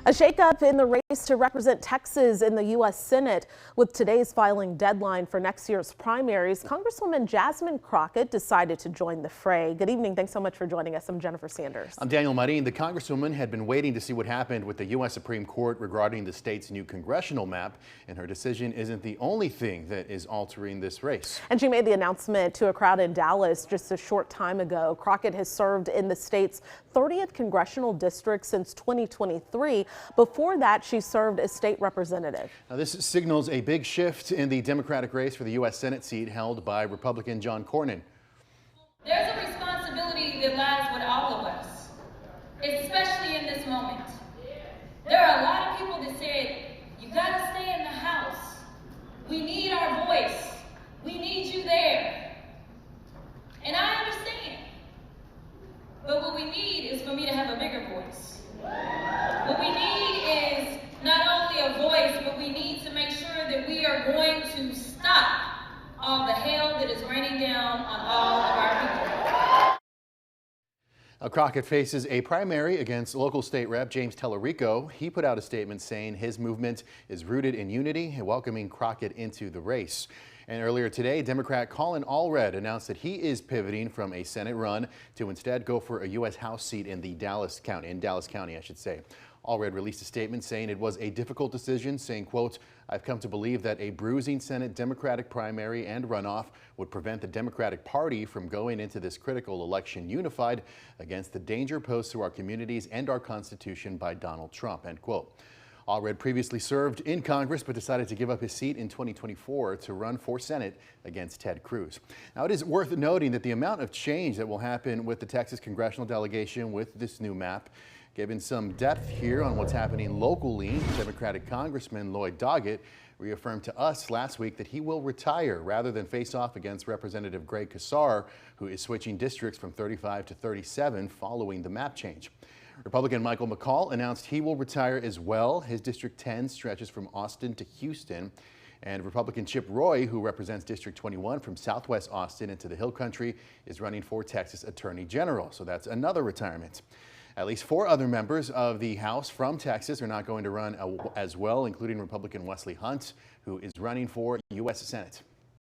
A shakeup in the race to represent Texas in the U.S. Senate. With today's filing deadline for next year's primaries, Congresswoman Jasmine Crockett decided to join the fray. Good evening. Thanks so much for joining us. I'm Jennifer Sanders. I'm Daniel Marin. The Congresswoman had been waiting to see what happened with the U.S. Supreme Court regarding the state's new congressional map, and her decision isn't the only thing that is altering this race. And she made the announcement to a crowd in Dallas just a short time ago. Crockett has served in the state's 30th congressional district since 2023. Before that, she served as state representative. Now, this signals a big shift in the Democratic race for the U.S. Senate seat held by Republican John Cornyn. There's a responsibility that lies with all of us, especially in this moment. There are a lot of people that said, you gotta stay in the House. We need our voice. We need you there. And I understand. But what we need is for me to have a bigger voice. What we need is not only a voice, but we need to make sure that we are going to stop all the hell that is raining down on all of our people. Now, Crockett faces a primary against local state rep James Tellerico. He put out a statement saying his movement is rooted in unity and welcoming Crockett into the race. And earlier today, Democrat Colin Allred announced that he is pivoting from a Senate run to instead go for a U.S. House seat in Dallas County, Allred released a statement saying it was a difficult decision, saying, quote, I've come to believe that a bruising Senate Democratic primary and runoff would prevent the Democratic Party from going into this critical election unified against the danger posed to our communities and our Constitution by Donald Trump, end quote. Allred previously served in Congress but decided to give up his seat in 2024 to run for Senate against Ted Cruz. Now, it is worth noting that the amount of change that will happen with the Texas congressional delegation with this new map. Given some depth here on what's happening locally, Democratic Congressman Lloyd Doggett reaffirmed to us last week that he will retire rather than face off against Representative Greg Casar, who is switching districts from 35 to 37 following the map change. Republican Michael McCall announced he will retire as well. His District 10 stretches from Austin to Houston. And Republican Chip Roy, who represents District 21 from Southwest Austin into the Hill Country, is running for Texas Attorney General. So that's another retirement. At least 4 other members of the House from Texas are not going to run as well, including Republican Wesley Hunt, who is running for U.S. Senate.